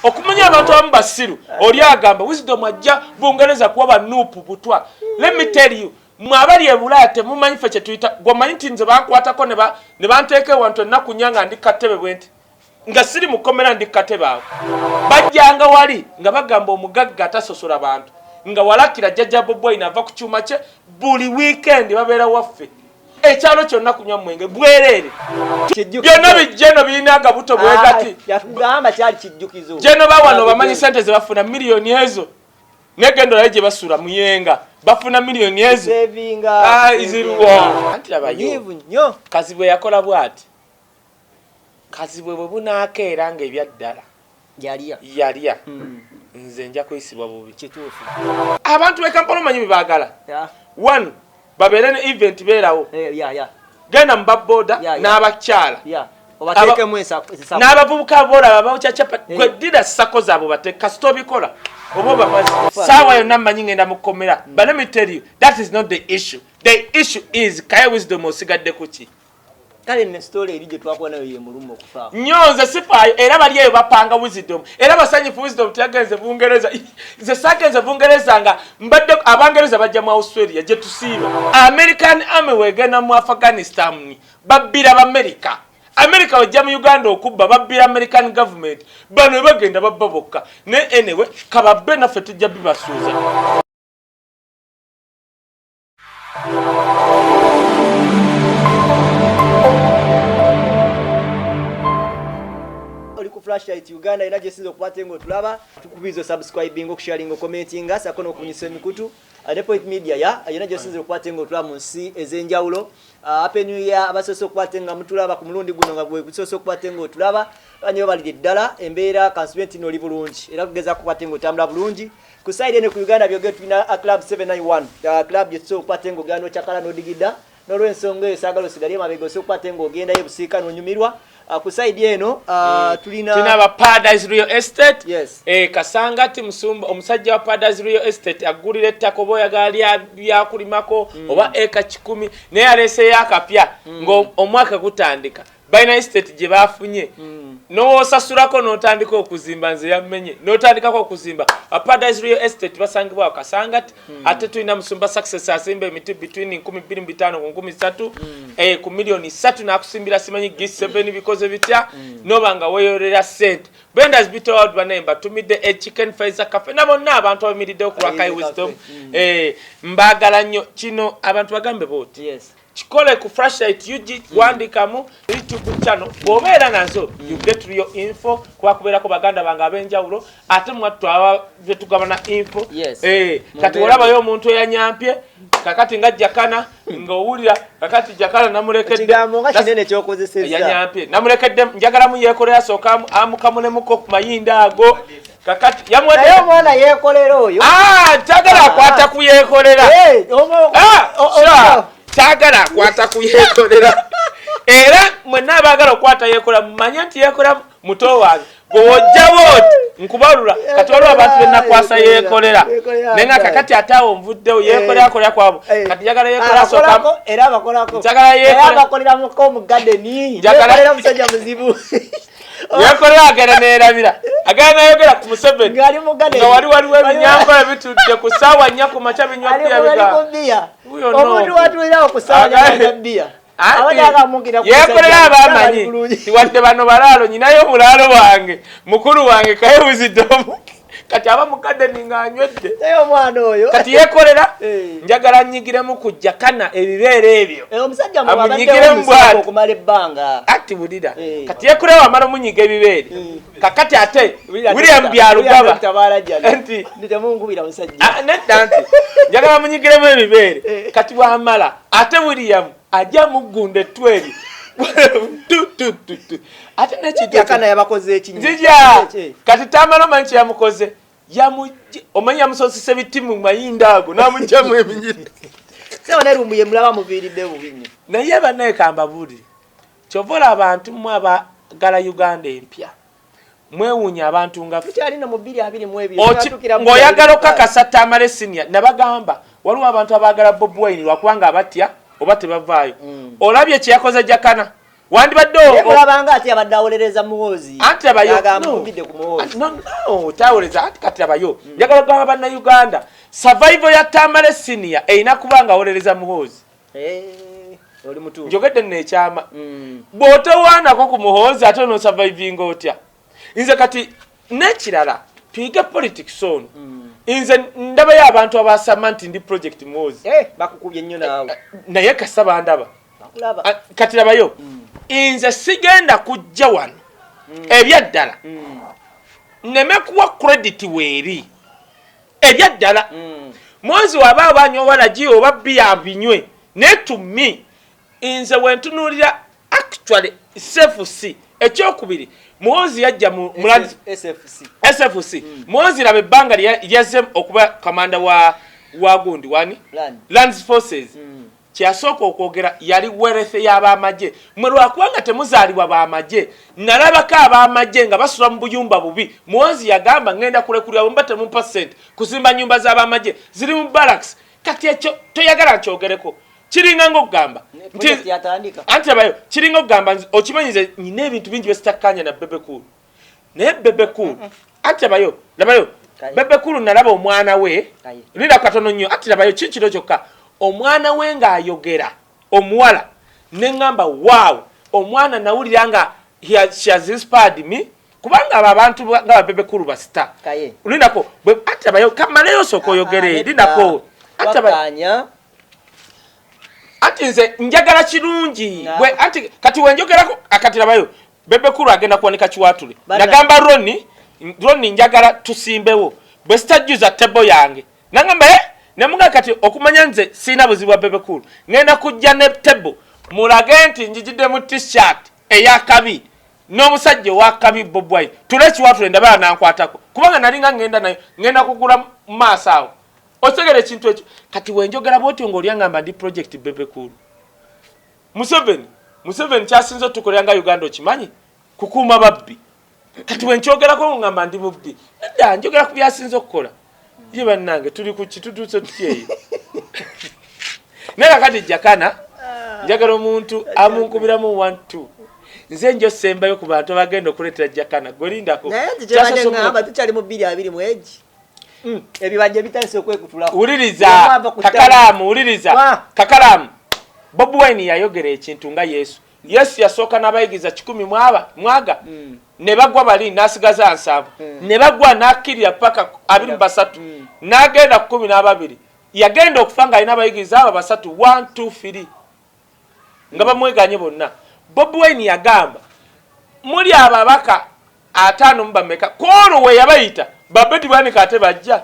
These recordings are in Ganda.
okumanya abantu abamu basiru oli agamba wisdom ajja Bungereza kuwa banuupu butwa. Let me tell you, mwabali ebulaya temumanyi ffe kye tuyita gwomanyi nti nze bankwatako ne banteeka ewantu ennaku nnyanga ndi katebe bwenti nga siri mukomera ndi katebe awo bajjanga wali nga bagamba omugagga atasosola bantu nga walakira jjajja Bwiino ava ku kyuma kye buli weekend babeera waffe ekyalo kyonna kunywa mwenge bwereere byonna bijjeno birina agabuto bwegati yakugamba kyali kijjukizo jeno bawano bamanyi sente ze bafuna miliyoni ezo negendo laje basura muyenga bafuna miliyoni ezo iziruwa anti labayo nnyo kazibwe yakola bwati kazibwe bwe bunakeera nga ebyaddala yaliya nze nja kuyisibwa bubi kituufu abantu be Kampala manyi bibagala one babere ne event beerawo genda mbaboda n'abakyala obateekemu ensako n'abavubuka bola babawukyacapa gwe dida sako zaabo bateeka kasito bikola oba babazi sawa yonna mmanyi ngenda mukomera but let me tell you that is not the issue. The issue is Kaye wisdom osigadde kuki kale ne story eri gye twakuba nayo ye mulumu okufa nyonze sifaayo era bali eyo bapanga wisdom era basanyifu wisdom teyagenze Bungereza nze sagenze Bungereza nga mbadde Abangereza bajja mu Australia gye tusiiba American Army wegenda mu Afghanistan babbira America wajja mu Uganda okubba babbira American government bano bagenda babba bokka ne anyway kababbe naffe tujja bibasuuza Flashlight Uganda ina jesinzo kupate ngo tulaba tukubizo subscribing okusharinga commenting sako no kunyisa mikutu Depot Media ya ina jesinzo kupate ngo tulaba munsi ezenjawulo happy new year abasoso kupate nga mutulaba ku mulundi guno nga bwe kusoso kupate ngo tulaba banyo bali ddala embeera constituent no libulungi era kugeza kupate ngo tambula bulungi ku side ne ku Uganda byoge tulina club 791 club yeso kupate ngo gano chakala no digida no lwensonga esagalo sigalie mabego so kupate ngo genda yebusika no nyumirwa kusaidi eno tulina aba Paradise Real Estate yes kasangati musumba omusajja wa Paradise Real Estate agulira ettako boya gali ya kulimako oba eka 10 ne yarese yakapya ngo omwaka gutandika Bwiino estate gye bafunye no sasurako notandika okuzimba nze yamenye notandikako okuzimba Paradise Real Estate basangibwa kasangati ate tulina musumba success asimba emiti between 12.5 ku 13 ku milioni 3 nakusimbira simanyi G7 bikoze bitya nobanga weyorera sente Brenda's Bito banemba tumide a chicken Pfizer cafe nabonna abantu abamiridde ku Kaye wisdom mbagala nnyo kino abantu bagambe boti yes chikole ku Flashlight UG wandikamu YouTube channel bobeera nazo you get real info kwa kubeerako baganda banga abenjawulo ate mwattu aba vetugabana info yes. Kati olaba yo omuntu eyanyampye kakati nga jakana ngowulira kakati jakana namulekedde kigambo kinene kyokozeseza yanyampye namulekedde njagala mu yekolera soka amukamune muko ku mayinda ago kakati yamwede yo mwana yekolera oyo tagala akwata ku yekolera tagala kwata kuyekolera era mwenna abagala okwata yekola mumanye nti yekola muto wange gojjawo nkubalula kati waliwo abantu benna kwasa yekolera nenga kakati atawo nvuddewo yekolera kolera kwabo kati jagala yekola soka era bakolako jagala yekola bakolera mu ko mu garden yekolera musajja muzibu yekolera agera neerabira agana yogera ku Museveni ngali mu garden nga waliwo ebinyampa ebitudde ku saawa 4 ku macha binywa bia omuntu watulira ku saawa 4 bia abadaga mugira ku yekolera abamanyi tiwadde bano balalo nyinayo mulalo wange mukuru wange Kaye wisdom kati aba mukadde ninga anywedde eyo mwana oyo kati yekolera njagala nyigiremu kujja kana ebibeere ebyo omusajja mu babadde mu kumala ebbanga ati budida kati yekolera amara munyiga ebibeere kakati ate William byalugaba enti nditemungubira omusajja nedda nti njagala munyigiremu ebibeere kati bwamala ate William ajja mugunda etweri ate nekijjakana yabakoze ekinyinjija kati tamala manchi yamukoze omanya yamusosise bitimu mayinda ago namujjamu ebinyiri sewa nerumbuye mulaba muviridde bubinyo naye banekamba buli kyovola abantu mwe abagala Uganda empya mwewunya abantu nga tukyalina mu 2022 ng'oyagala okakasa tamale senior nabagamba waliwo abantu abagala Bwiino lwakubanga abatya oba tebavaayo olabye kyeyakoze jakana wandibadde olabanga ati abadde awolereza muwozi anti abayo no tawoleza anti kati abayo njagala kugamba bannayuganda survival ya Tamale senior erina kubanga awolereza muhozi oli mutu njogedde nekyama bw'otowaanako ku muhozi ate no surviving otya nze kati n'ekirala tuyige politics ono nze ndabayo abantu abasama nti ndi project muhozi bakukubye nnyo naawe naye kasaba ndaba kati labayo nze sigenda kujja wano ebyaddala neme kuwa credit weeri ebyaddala mwozi waba abanyowa lagi oba bia binywe ne to me nze wentunuulira actually SFC ekyokubiri mwozi yajja mu SFC mwozi labe ebbanga lyazze okuba kamanda wa gundi wani Lands Forces kyasooka okwogera yali werethe y'abamagye mwe lwakubanga temuzaalibwa bamagye nalabako abamagye nga basula mu buyumba bubi mwozi yagamba ngenda kulekulira bwe mbate mu % kuzimba nyumba z'abamagye ziri mu barracks kati ekyo toyagala nkyogereko kiringa ng'okugamba anti abayo kiringa okugamba okimanyize nyina ebintu bingi byesitakkanya na bebekulu naye bebekulu anti abayo labayo bebekulu nalaba omwana we linda katono nnyo anti labayo kinkiro kyokka omwana we ng'ayogera omuwala neŋŋamba wow omwana nawulira nga she has inspired me kubanga abo abantu nga babebekulu basita lindako ati abayo kamaleyo sooka oyogere lindako ati nze njagala kirungi anti kati wenjogerako akati labayo bebekulu agenda kuwanika kiwatule nagamba Roni njagala tusimbewo bwe sitajjuza tebo yange nangamba nemuga kati okumanya nze sina buzibu bwa bebekulu ngenda kujja ne tebo mulage nti njijidde mu t-shirt eyakabi n'omusajja owakabi Bwiino tule kiwatule ndabala nankwatako kubanga nalinga ngenda kugula mu maaso awo otegere ekintu ekyo kati wenjogera bwotyo ng'olyangamba ndi project bebekulu Museveni kyasinza otukolera nga Uganda okimanyi kukuuma babbi kati wenkyogerako ngamba ndi mubbi edda njogera ku byasinza okukola ye bannange tuli ku kitutuuso tutyeyo naye kati jakana njagala omuntu amunkubiramu 1-2 nze njo sembayo ku bantu abagenda okuleetera jakana golindako naye tukyali mu 2 mwegi ebibajja bitandise okwekutulako wuliriza kakalamu Bwiino yayogera ekintu nga Yesu yasooka n'abayigiza 10 mwaga ne bagwa bali nasigaza nsavu ne bagwa nakirira paka 23 nagenda 12 yagenda okufanga alina abayigiza aba basatu 1 2 3 nga bamweganye bonna Bwiino yagamba muli ababaka 5 mbameka koro we yabayita babeti bwani kate bajja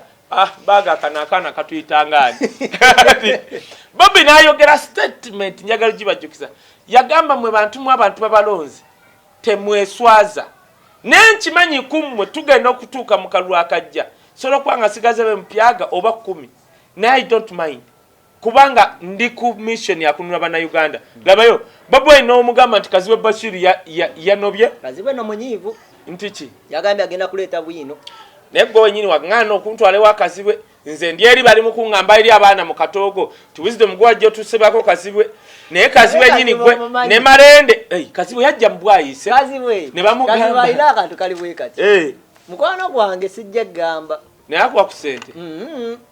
baga kanakana katuyitangani Bobby nayogera statement njagala gibajjukisa yagamba mwe bantu abantu babalonzi temweswaza nenkimanyi kummwe tugenda okutuuka mu kalulu akajja solo kwanga sigaze be mpyaga oba 10 naye I don't mind kubanga ndi ku mission ya kunula bana Uganda labayo Bwiino omugamba nti Kaziwe Bashiri yanobye Kaziwe no munyivu ntiki yagambye agenda kuleeta Bwiino nebgo wenyini wagangana okuntwale wa Kaziwe nze ndi eri bali mu kuŋŋamba eri abaana mu katoogo tu wisdom gwajjo tusebako Kaziwe naye Kaziwe nyini gwe ne Marende Kaziwe yajja mu Bwayise ne bamugamba ila akantu kali bwe kati mukwano gwange sijja gamba naye akwa ku sente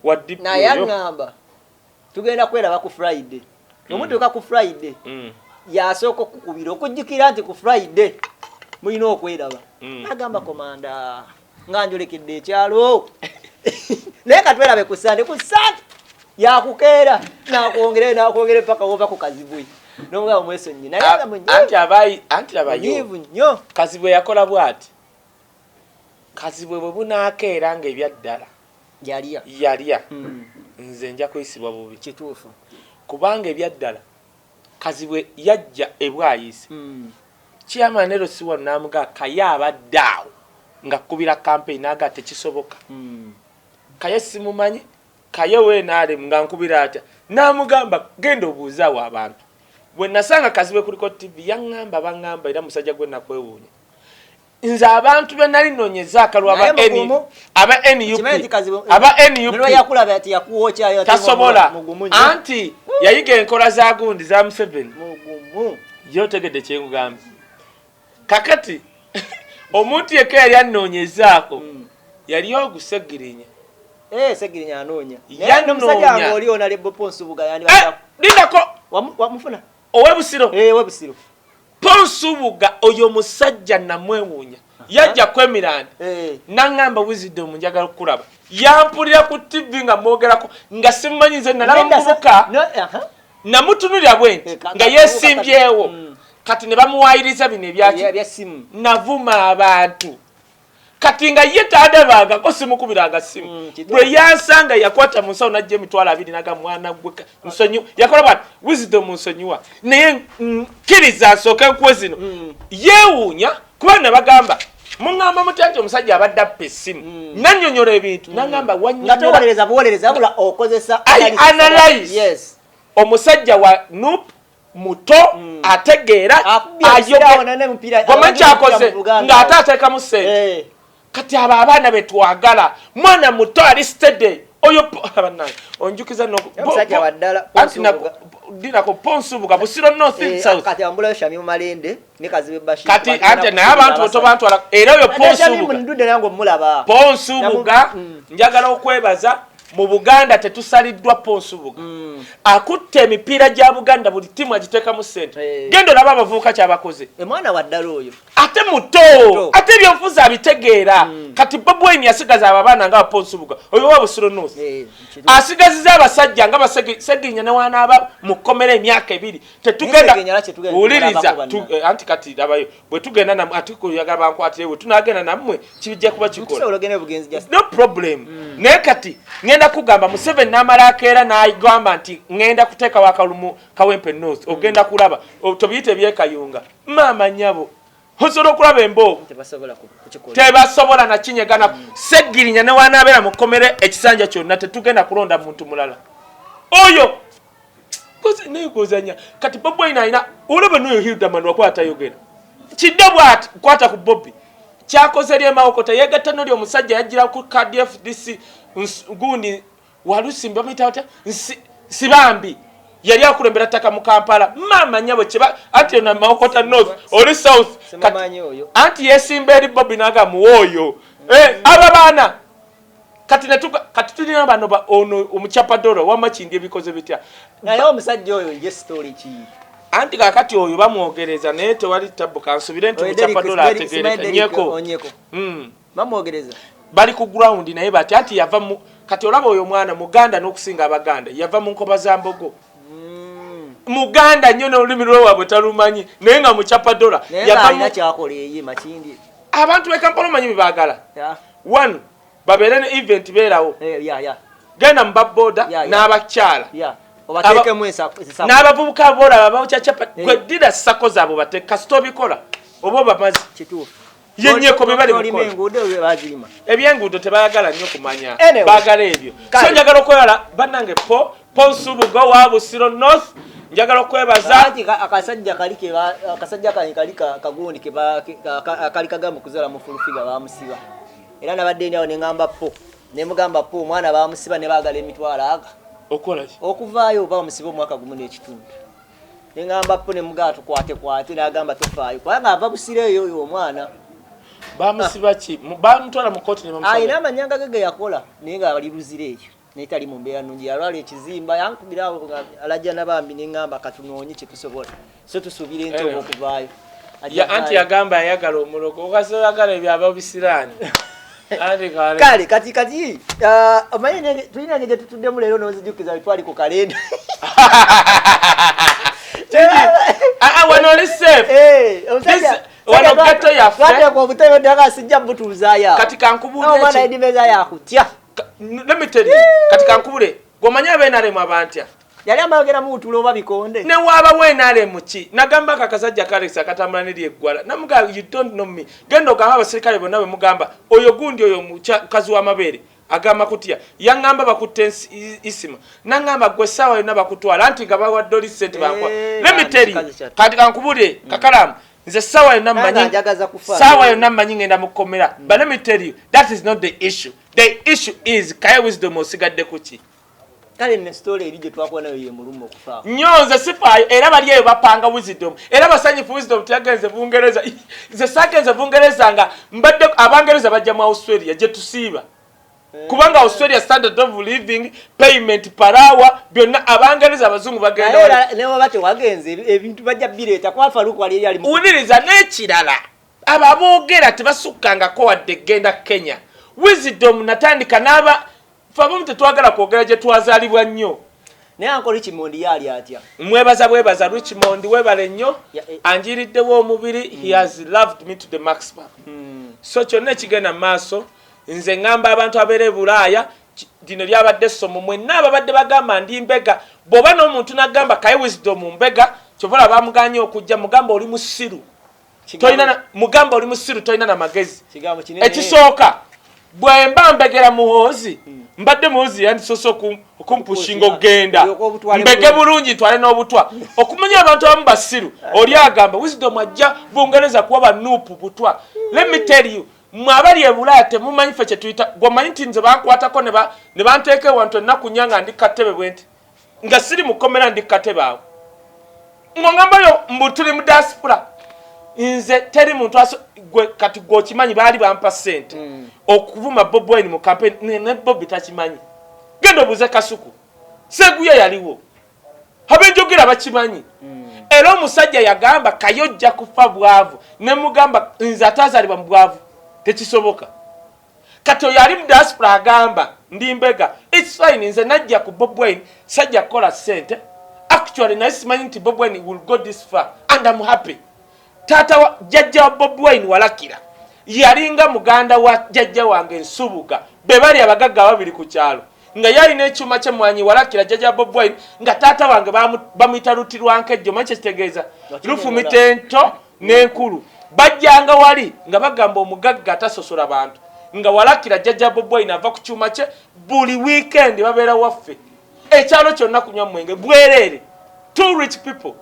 waddipo naye ngamba tugenda kweraba ku Friday nomuntu ka ku Friday yasooka okukubira okujjukira nti ku Friday mulina okweraba agamba komanda nganjolekedde ekyalo naye katwerabe ku Sunday yakukeera nakwongere paka wova ku Kaziwe n'omugabo mwesonyi naye anti abayo nnyo Kaziwe yakola bwati Kaziwe bwe bunaakeera nga ebyaddala yalya nze nja kuyisibwa bubi kituufu kubanga ebyaddala Kaziwe yajja ebwayise Chairman siwa namuga Kaye abadde awo nga kubira campaign aga tekisoboka Kaye simumanyi Kaye we naale nga nkubira ata namugamba genda obuuza wa abantu bwe nasanga Kaziwe kuliko TV yangamba bangamba era musajja gwe nakwewuunya nze abantu be nali nonyeza akalwa aba NUP yakulaba ati yakuwocha tasobola anti yayiga enkola za gundi za Museveni yotegedde kyengambe kakati omuntu yekka yali annoonyezaako yali ogusegirinya segirinya anoonya n'omusajja wange oli ona lebbo Ponsubuga lindako wamufuna ow'ebusiro webusiro Ponsubuga oyo musajja namwewuunya yajja kwemiranda n'angamba Wisdom njagala okulaba yampulira ku TV nga mwogerako nga simumanyi nze nalaba mubuka namutunulira bwenti nga yeesimbyewo kati ne bamuwaayiriza bino ebyasimu navuma abantu kati nga ye taadabangako simukubiranga simu bwe yansanga yakwata mu nsawo najja emitwalo 2 naga mwana gwe nsonyi yakola bwati Wisdom nsonyiwa naye kkiriza nsooke nkuwe zino yeewuunya kuba ne bagamba mungamba mutanti omusajja abadde appe essimu nannyonnyola ebintu nangamba wannyonnyola bula okozesa analyze omusajja wa nup muto ategeera ayogomekyakoze ng'ate ateekamu ssente kati abo abaana betwagala mwana muto ali steady oyo onjukiza dinako Ponsubuga busiro north and south kati ambulayo shami mu malende ne kazibe bashi kati ante naye abantu boto bantu era oyo Ponsubuga njagala okwebaza mu Buganda tetusaliddwa Ponsubuga akutte emipiira gya Buganda buli timu agiteekamu ssente gendo laba abavubuka kyabakoze mwana wa ddala oyo ate muto ate ebyobufuzi abitegeera kati Bwiino yasigaza abaana nga Ponsubuga oyo wa busiro north asigaziza abasajja nga Segirinya ne wanaaba mu kkomera emyaka 2 tetugenda wuliriza anti kati labayo bwe tugenda namwe ati kuyagala bankwatire bwe tunagenda nammwe kijja kuba kikola no problem naye kati ngenda kugamba Museveni n'amala akeera n'agamba nti ngenda kuteeka wakalumu Kawempe North ogenda kulaba tobiyite byekayunga maama nyabo osobola okulaba emboovu tebasobola nakinyegana Segirinya ne wanaabeera mu kkomere ekisanja kyonna tetugenda kulonda muntu mulala oyo nekozanya kati Bwiino alina olaba n'oyo Hildaman wakwata yogera kidde bwati kwata ku Bobby kyakoze lyemawoko teyegatta n'oli omusajja yajjira ku KDFDC gundi walusimbi bamuyita sibambi yali akulembera ttaka mu Kampala maama nyabo kiba anti na Mawokota North oli South anti yesimba eri Bobby naga muwoyo aba baana kati tulina bano ono omuchapadoro wamakindi ebikoze bitya naye omusajja oyo ye story ki anti kakati oyo bamwogereza naye tewali tabu kansubire nti omuchapadoro ategereka nyeko bamwogereza bali ku ground naye bati anti yava mu kati olaba oyo mwana Muganda n'okusinga Abaganda yava mu nkoba za mbogo Muganda nnyo n'olulimi lwabwe talumanyi naye nga muchapadora yava mu kyakoleye makindi abantu be Kampala manyi bibagala one babere ne event beerawo genda mu baboda n'abakyala obateekemu ensako n'abavubuka bola babawukyachapa gwe ddira ssako zaabwe bateeka kasita obikola oba obamazi kituufu yenyeko bebali mukola ebyenguudo tebayagala nnyo kumanya baagala ebyo so njagala okwewala bannange Ponsubuga wa Busiro North njagala okwebaza akasajja kali kagundi kali kagamba kuzala mu fulufiga bamusiba era nabadde nyawo nengamba nemugamba omwana bamusiba ne baagala emitwalo aga okola ki okuvaayo oba bamusiba omwaka gumu n'ekitundu nengamba ne mugaa tukwate n'agamba tofaayo kubanga ava Busiro eyo oyo omwana bamusiba ki bamutwala mu kooti ne bamusiba ayina amanyanga ge yakola naye nga bali luzira ekyo netali mu mbeera nnungi yalwala ekizimba yankubirawo alajja nabambi nengamba katunoonye kyetusobola so tusuubira entoobo okuvaayo anti yagamba ayagala omulogo okasoyagala ebyaba bisiraani kale kati omanyi tulina ngeri tutuddemu leero nonzijukiza twali ku kalenda wano oli safe wano gato yaffe obutebe ddala sijja butuuzaayo kati kankubuulire omwana edimeza yakutya let me tell you kati kankubule gomanya abenaremu abantya yali amayogera mu butulo oba bikonde ne waba wenaremu ki nagamba akasajja kalesa katambula ne lyeggwala namuga you don't know me gendo gamba abasirikale bonna bwe mugamba oyo gundi oyo mukazi w'amabeere agamba kutya yaŋŋamba bakutte isima naŋŋamba gwe ssaawa yonna bakutwala anti nga bawadde oli ssente bakwa let me tell you kati kankubule kakalamu nze ssaawa yonna mmanyi ngenda mukomera but let me tell you that is not the issue. The issue is Kaye Wisdom osigadde kuki kale ne story eri gye twakuba nayo ye mulummo okufa nyonze sifayo era bali eyo bapanga wisdom era basanyifu wisdom teyagenze bungereza ze sagenze bungereza nga mbadde abangereza bajja mu Australia gye tusiiba kubanga Australia standard of living payment per hour byonna abangereza abazungu bagenda ne wabate wagenze ebintu bajja bireta kwa Faruku wali yali uniriza n'ekirala ababoogera tebasukkangako wadde genda Kenya wisdom natandika n'aba fabamu tetwagala kwogera gye twazaalibwa nnyo naye Uncle Richmond yali atya mwebaza Richmond webale nnyo anjiriddewo omubiri he has loved me to the maximum so kyonna ekigenda maaso nze ngamba abantu abeere Bulaaya dino lyabadde somo mwenna ababadde bagamba ndi mbega bw'oba n'omuntu n'agamba Kaye wisdom mbega kyovola bamuganye okujja mugamba oli musiru mugamba oli musiru toyina na magezi ekisooka bwe mba mbegera muhoozi mbadde muhoozi yandisoose okumpushinga okugenda mbege bulungi twale n'obutwa okumanya abantu abamu basiru oli agamba wisdom ajja bungereza kuwa banuupu butwa let me tell you mwabali e Bulaaya temumanyi ffe kye tuyita gwomanyi nti nze bankwatako ne banteeka ewantu ennaku nnya nga ndi katebe bwenti nga siri mukomera ndi katebe awo ng'ogambayo mbu tuli mu diaspora nze teri muntu kati gwokimanyi baali bampa ssente okuvuma Bob Wine mu campaign ne Bob takimanyi genda obuze Kasuku Seguye yaliwo abenjogera bakimanyi era omusajja yagamba Kaye ojja kufa bwavu ne mugamba nze atazaalibwa mu bwavu tekisoboka kati oyo ali mu diaspora agamba ndi mbega it's fine nze najja ku Bob Wine sajja kukola ssente actually naye simanyi nti Bob Wine will go this far and I'm happy tata wa jajja wa Bob Wine walakira yalinga muganda wa jajja wange Nsubuga bebali abagagga babiri ku kyalo nga yali n'ekyuma kye mwanyi walakira jajja Bob Wine nga tata wange bamuyita Lutirwankejjo manyi kitegeeza lufu mitento n'enkulu bajjanga wali nga bagamba omugagga atasosola bantu nga walakira jajja Bob Wine ava ku kyuma kye buli weekend babeera waffe ekyalo kyonna kunywa mwenge bwerere two rich people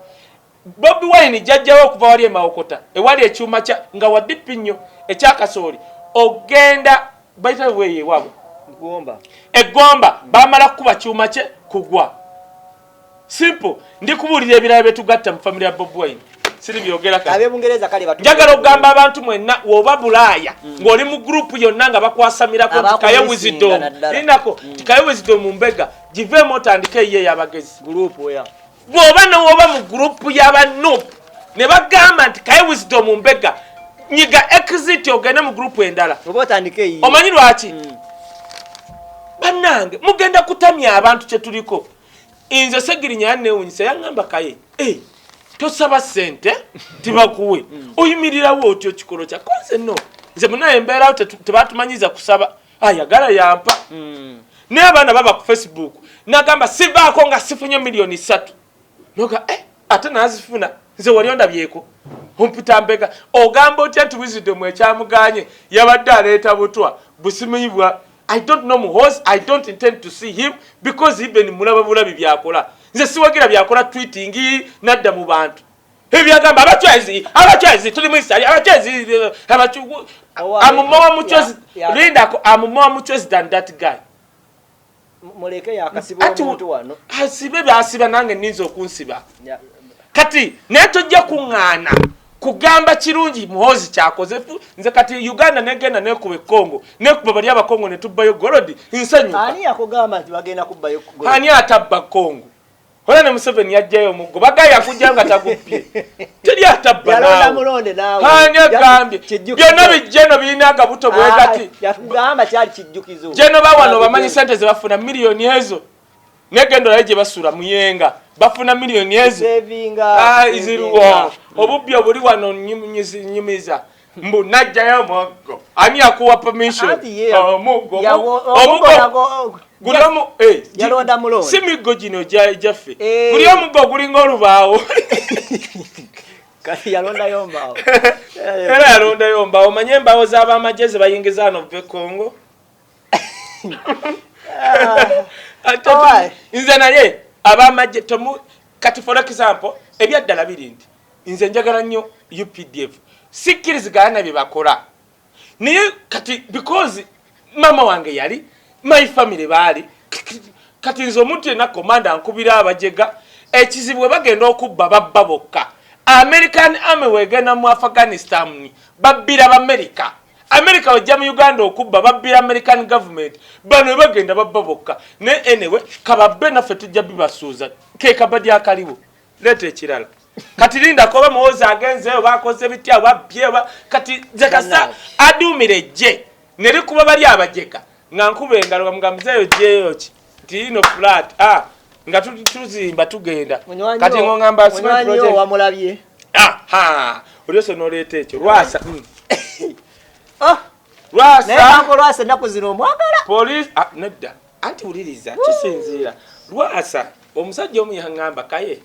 Bob Wine jajjawo okuva wali emawokota ewali ekyuma kya nga waddipi nnyo ekyakasooli ogenda bayita weeye wabo egomba bamala kuba kyuma kye kugwa simple ndi kubuulira ebirala betugatta mu family ya Bob Wine siri byogera kale ab'Ebungereza kale batu njagala okugamba abantu mwenna woba Bulaaya ng'oli mu group yonna nga bakwasamirako Kaye wisdom linako Kaye wisdom mbega giveemo otandike ye y'abagezi group oya bw'oba n'oba mu group y'abanuupu ne bagamba nti Kaye wisdom mbega nyiga exit ogende mu group endala oba otandike ye omanyi lwaki bannange mugenda kutamya abantu kye tuliko nze Segirinya yanneewunyisa yangamba Kaye tosaba ssente tibakuwe oyimirirawo otyo kikolo kyakonze no nze munaye embeerawo tebatumanyiza kusaba ayagala yampa naye abaana baba ku Facebook nagamba sivaako nga sifunye million 3 noga ate nazifuna nze wali ondabyeko ompita mbega ogamba otya nti wisdom ekyamuganye yabadde aleeta butwa busimiyibwa I don't know muhozi I don't intend to see him because even mulaba bulabi byakola nze siwagira byakola tweeting nadda mu bantu ebyagamba abachwezi tuli mwisi abachwezi amumowa muchozi lindako amumowa muchozi than that guy muleke yakasiba omuntu wano asibe byasiba nange ninzo okunsiba kati netojja kuŋŋaana kugamba kirungi muhozi kyakoze nze kati Uganda negenda nekuba Kongo nekuba bali abakongo ne tubbayo golodi nsanyuka ani yakugamba nti bagenda kubbayo golodi ani atabba Kongo hola ne Museveni yajjayo omuggo bagaya kujjanga taguppye teri atabba yalonda mulonde naawe ani agambye byonna bijjeno birina agabuto bwegati yakugamba kyali kijjukizo jeno bawano bamanyi sente ze bafuna miliyoni ezo negendo laje basura muyenga bafuna miliyoni ezo iziruwa obubbi obuli wano nyumiza mbu najjayo omuggo ani akuwa permission omuggo guliomu yalonda mulonde simigo gino jaffe guli omuggo gulinga olubaawo kati yalonda yombaawo era yalonda yombaawo manye embaawo z'abamagye bayingiza hano ve Kongo nze naye abamagye kati for example ebyaddala biri nti nze njagala nnyo UPDF sikkirizigana nabye bakola naye kati because mama wange yali my family baali kati nzo omuntu yenna komanda ankubira abajega ekizibu bwe bagenda okubba babba bokka. American Army wegenda mu Afghanistan babbira America. America wajja mu Uganda okubba babbira American government. Bano bagenda babba bokka. Ne anyway kababbe naffe tujja bibasuuza. Ke kabadi akaliwo. Lete ekirala. Kati linda koba muwoza agenzeyo bakoze bitya babbye kati zekasa adumire je. Neri kuba bali abajeka. Ngankube engalo bamugambizeyo jeyo ki. Tino flat. Nga tuzimba tugenda kati ngongamba smart project wamulabye olyoso noleta ekyo Lwasa Lwasa nakuzino omwagala police nedda anti uliriza kisinzira Lwasa omusajja omu yangamba Kaye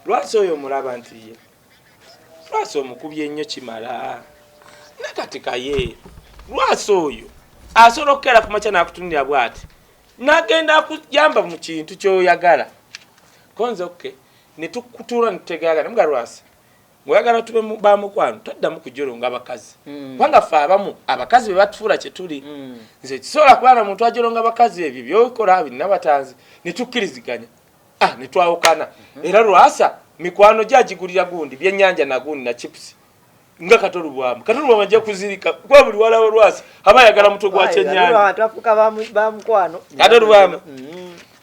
Lwasa oyo mulaba nti ye Lwasa omukubye ennyo kimala nakati Kaye Lwasa oyo asolokera kumacha nakutunira bwati nagenda kujamba mu kintu kyoyagala konze okay netukutula ntegagala mga Lwasa ngoyagala tube bamukwano taddamu kujoronga abakazi kwanga fa abamu abakazi be batufula kye tuli nze kisobola kubana muntu ajoronga abakazi ebyo byokola abi nabatanzi netukkiriziganya netwawukana era Lwasa mikwano gyagigulira gundi byennyanja na gundi na chips nga katolubwamu je kuzirika kwa buli wala Lwasa abayagala muto gwa kyennyanja atafuka bamukwano katolubwamu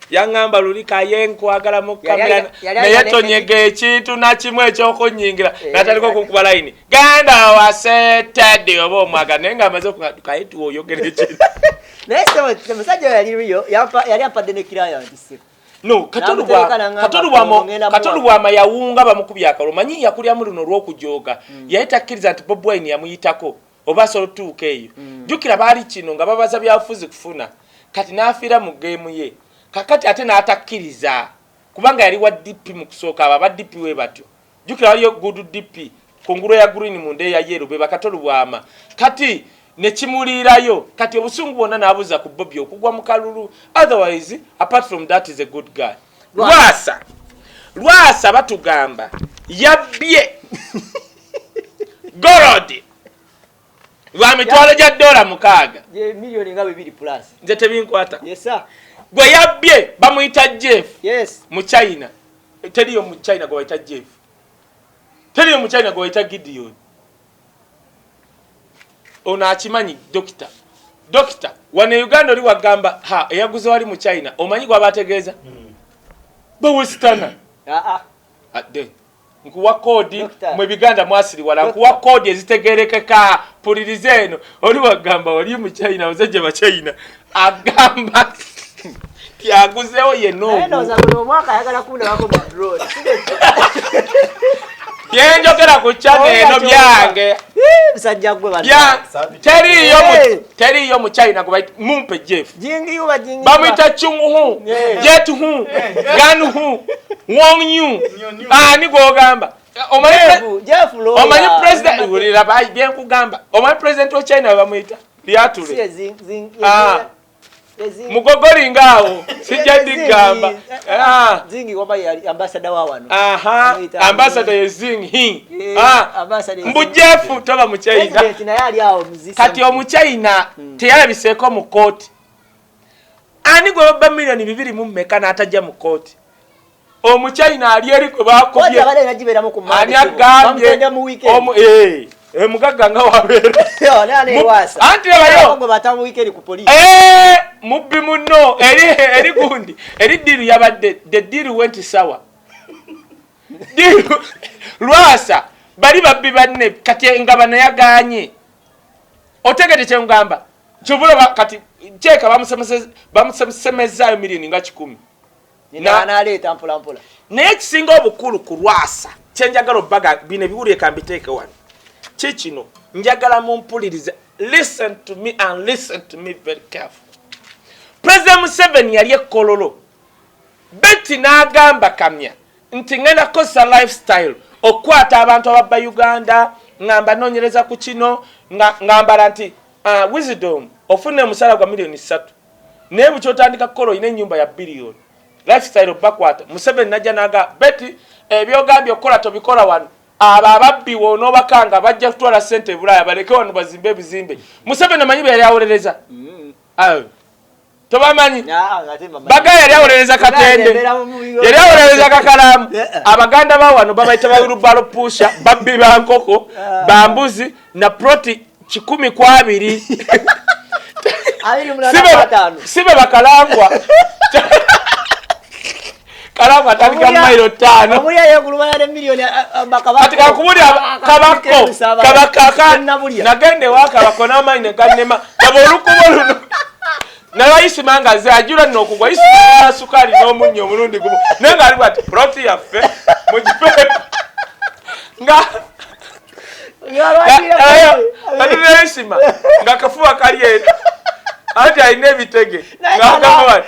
yangamba lulika yenkwagala mu kamera naye tonyege ekintu nakimwe ekyokonyingira nataliko kukuba line ganda wasetedi oba omwaga naye nga amaze kayitu oyogera ekintu naye musajja yali ampadde ne client no katolubwama yawunga bamukubya akalo manyi yakulya mu luno lw'okujoga yayitakkiriza nti Bob Wine yamuyitako oba solotuuka eyo jjukira baali kino nga babaza byafuzi kufuna kati n'afiira mu geemu ye kakati ate n'atakkiriza kubanga yali wa DP mu kusooka aba DP we batyo jjukira waliyo good DP kungulo ya green mu ndeya yero be bakatolubwama kati nekimuliirayo kati obusungu bwonna n'abuza ku Bobby okugwa mu kalulu otherwise apart from that is a good guy Lwasa batugamba yabbye gorodi lwa mitwalo gya $6 je milioni nga 2 plus nze tebinkwata yes sir gwe yabbye bamuyita Jeff yes mu China teriyo mu China gwe bayita Jeff teriyo mu China gwe bayita Gideon ona akimanyi dokita wane Uganda oli wagamba eyaguze wali mu China omanyi gwa bategeeza bawestana nkuwa kodi mwe Biganda mwasiri wala nkuwa kodi ezitegerekeka pulirize eno oli wagamba oli mu China ozeje ba China agamba yaguzeho yeno ndoza buli omwaka ayagala kuna wako mu drone yenjogera ku channel eno byange bisajja gwe bana teriyo mu China gwe mumpe Jeff jingi yuba jingi bamwita Chunghu Jet Hu Gan Hu Wong Yu ni gogamba omanyi president ulira bayi bien kugamba omanyi president wa China bamwita Liatule mugogori ngao sijja ndigamba zingi waba yali ambassador wa wano ambassador ye zingi mbu Jeff toba mu China kati omu China teyalabiseko mu court ani gwe ba milioni 2 mu mmeka n'atajja mu court omu China ali eri ko bakobye abale najibera mu kumani bamutenda mu weekend mugaga nga wabera yo nane Lwasa anti bayo ngo batamu weekend ku police mubbi muno eri gundi eri deal yabadde the deal went sour Lwasa bali babbi banne kati ngabana yaganye otegete kye ngamba kyobula kati cheka bamusemeza milioni nga 10 na aleta mpola next singo obukulu ku Lwasa kyenjagala obaga bine biwulye kambiteeke wano chichino njagala mumpulirize listen to me and listen to me very careful. President Museveni yali ekololo beti n'agamba kamya nti ngenda kosa lifestyle okwata abantu ababba Uganda ngamba nonyereza ku kino ngamba nti wisdom ofune musala gwa milioni 3 naye bukyotandika kolo ine nyumba ya billion lifestyle bakwata Museveni najja naga beti ebyogambye okola tobikola wano ababbi wono bakanga bajja kutwala sente bulaya baleke wano bazimbe bizimbe Museveni amanyi be yali awolereza tobamanyi Bagaya yali awoleleza katende yali awoleleza kakalamu abaganda bawano babayita bayurubalo pusha babbi bankoko bambuzi na proti 10 sibe bakalangwa kalangwa tandika mailo 5 omuya yekulubana ne milioni katika kubuli kabakaka nagende waka bakona maine kanema abolukubo luno nalayisi mangaze ajula nokugwa isi na sukali n'omunyo omulundi gumu nenga ali bwati proti yaffe mujipe nga Adineshima ngakafuwa kali eno ati aine bitege ngakafuwa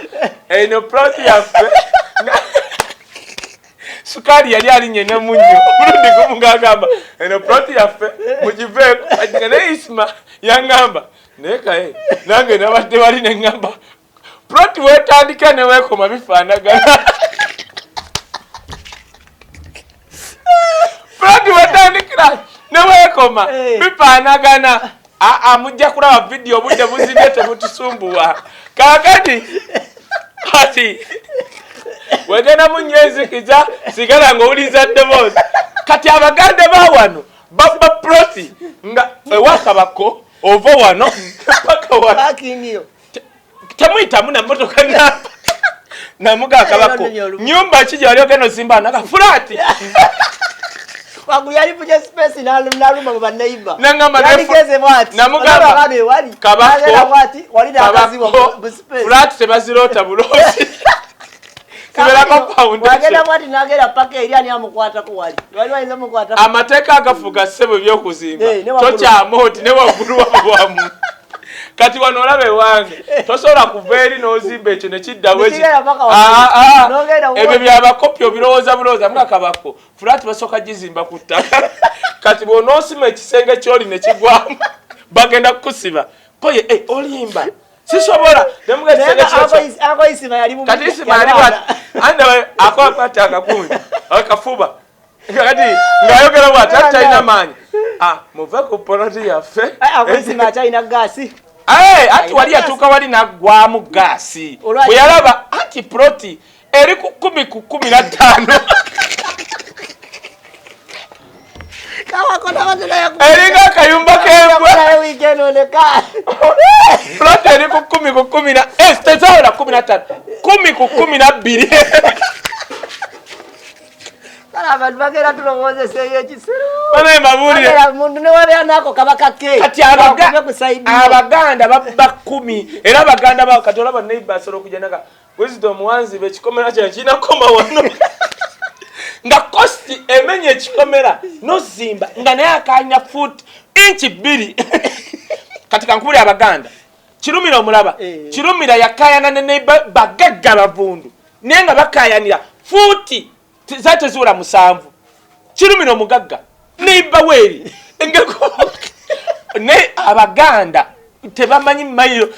eno proti yaffe sukali yali alinye ne munyo mulundi gumu ngagamba eno proti yaffe mujiveko Adineshima yangamba neka nange nabadde bali ne ngamba proti wetandika ne wekoma bifaanagana proti wetandikira ne wekoma bifaanagana mujja kulaba video budde buzibye tebutusumbuwa kakati ati wegenda munyezikiza sigala ng'owuliza ddoboozi kati abaganda bawano baba proti nga ewakabako ova wano paka wano temuyitamu na motoka namuga akabako nyumba kija wali ogenda ozimba naka fulati wangu yali puje space naluma baba neighbor naligeze mwati namugamba wali kabako mwati wali na kazi wa space fulati tebazirota bulosi kiberako foundation wagenda mwati nagera paka eriani amukwata ko wali wayinza mukwata amateeka agafuga ssebo byokuzimba tocha moti ne wagulu wamu kati wano olabe wange tosobola kuva eri n'ozimba ekyo ne kidda bweki ebyo byabakopyo birowooza bulowooza mukakabako fulati basooka gizimba ku ttaka kati bw'onoosima ekisenge ky'oli ne kigwamu bagenda kukusiba koye olimba sisobola ako isima yali mu kati isima yali bwati ande akwata akakunja akafuba kati ngayogera bwati atalina maanyi muve ku poloti yaffe ako isima atalina gaasi ati wali yatuuka wali naggwamu gaasi bwe yalaba anti proti eri ku 10 ku 15 eringa akayumba k'embwa proti eri ku 10 ku 10 tezawula 15 10 ku 12 abantu bagera tulowozesa ekisero bane mabulire mundu ne wabya nako kabaka ke kati abaganda baba 10 era abaganda ba kati olaba neighbor solo kujenaka wisdom wanzi be kikomera kya kina koma wano nga kosti emenye ekikomera no zimba nga naye akanya foot inch 2 katika nkubuli abaganda kirumira omulaba kirumira yakayana ne neighbor bagagga bavundu nenga bakayanira foot zate zura 7 kirumino mugagga neiba weri engeko ne abaganda tebamanyi mayo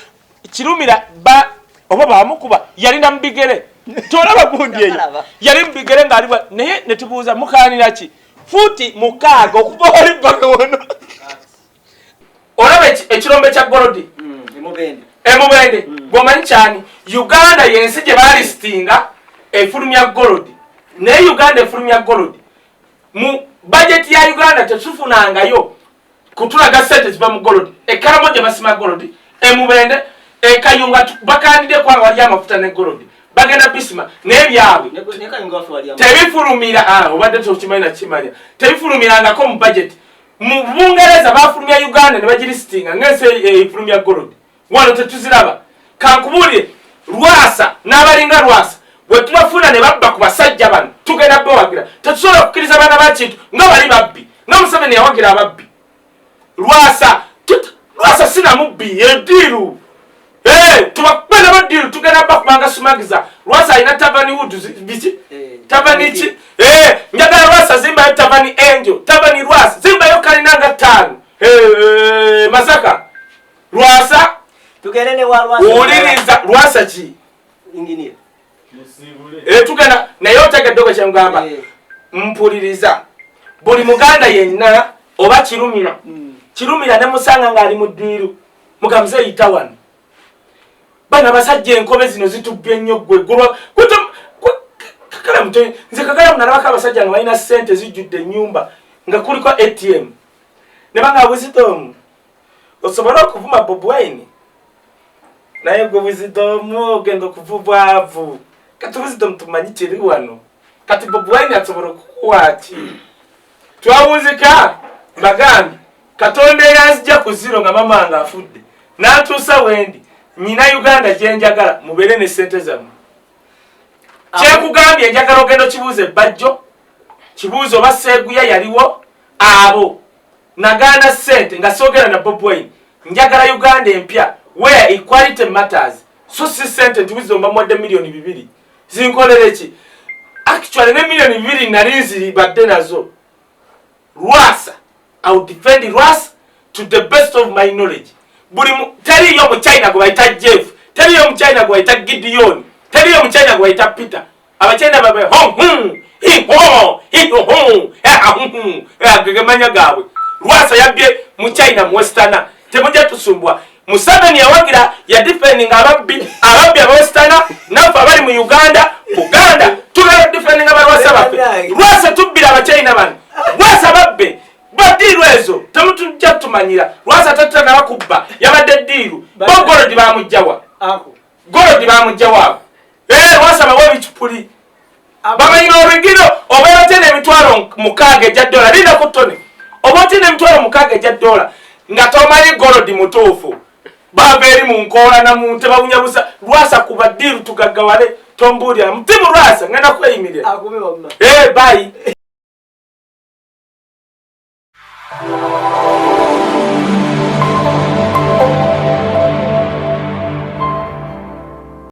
kirumira ba oba bamukuba yali na mbigere tolaba gundi eyo yali mbigere ngaliwa naye netubuuza mukanira ki futi mukaga okuva oli baka wono olaba ekirombe kya golodi emubende bwomanyi kyani Uganda yensi gye balistinga efulumya golodi ne Uganda efulumya gold mu budget ya Uganda tetufunangayo kutulaga sente ziba mu gold ekalamo gye basima gold emubende ekayunga bakandide kwa wali amafuta ne gold bagenda bisima nebyabwe tebifulumira obadde tokimanyi nakimanya tebifulumira ngako mu budget mu Bungereza bafulumya Uganda ne bagilistinga ngese efulumya gold wano tetuziraba kankubulire Rwasa n'abalinga Rwasa wetulafuna ne babba ku basajja bano tugenda bawagira tetusobola kukkiriza abaana bakintu nga bali babbi nga Museveni yawagira ababbi Rwasa sina mubbi ediru tubakwena badiru tugenda bakubanga sumagiza Rwasa alina tavani wudu biki tavani ki njagala Rwasa zimbayo tavani Angel tavani Rwasa zimbayo kalinanga 5 Masaka Rwasa tugerene wa Rwasa uliriza Rwasa ki engineer tugana naye otegedde kye ngamba mpuliriza buli muganda yenna oba kirumira ne musanga ng'ali mu ddiiru mugamuze yita wano bana basajja enkobe zino zitubye nnyo gwe gulwa kakala mutwe nze kakala mnalabako abasajja nga balina ssente zijjudde ennyumba nga kuliko ATM ne banga Wisdom osobola okuvuma Bobi Wine naye gwe Wisdom ogenda okuvubwavu kati Wisdom tumanyi kiri wano kati Bobi Wine asobola okukuwaaki twawunzika bagambi Katonda yanzija ku zero nga mama nga afudde n'atuusa wendi nyina Uganda gyenjagala mubere ne ssente zammwe kyekugambye njagala ogenda kibuuze bajjo kibuuze oba Seeguya yaliwo abo nagana ssente nga soogera na Bobi Wine njagala Uganda empya where equality matters so si ssente nti Wisdom bamwadde miliyoni 2 zinkolere ki actually ne miliyoni 2 nali nziribadde nazo Rwasa I will defend Rwasa to the best of my knowledge teri yo mu China gwe bayita Jeff teri yo mu China gwe bayita Gideon teri yo mu China gwe bayita Peter abachina babe gagamanya gaabwe Rwasa yabye mu China mu Westerner temujja tusumbwa Museveni yawagira ya defending ababbi aba Westerner nafa abali mu Uganda tugala defending aba Rwasa babe Rwasa tubbira abachina bano Rwasa babbe badiru ezo temutujja tumanyira Rwasa tatana bakubba yabadde diru bogorodi bamujjawa gorodi bamujjawa Rwasa bawe bichupuli bamanyira origino obeera tene emitwalo 6 ejja dola linda ku tone oba tene emitwalo 6 ejja dola nga tomanyi gorodi mutuufu baba eri mu nkola na muntu babunyabusa Rwasa kuba diru tugaggawale tombuulira mutimu Rwasa ngenda kweyimirira bye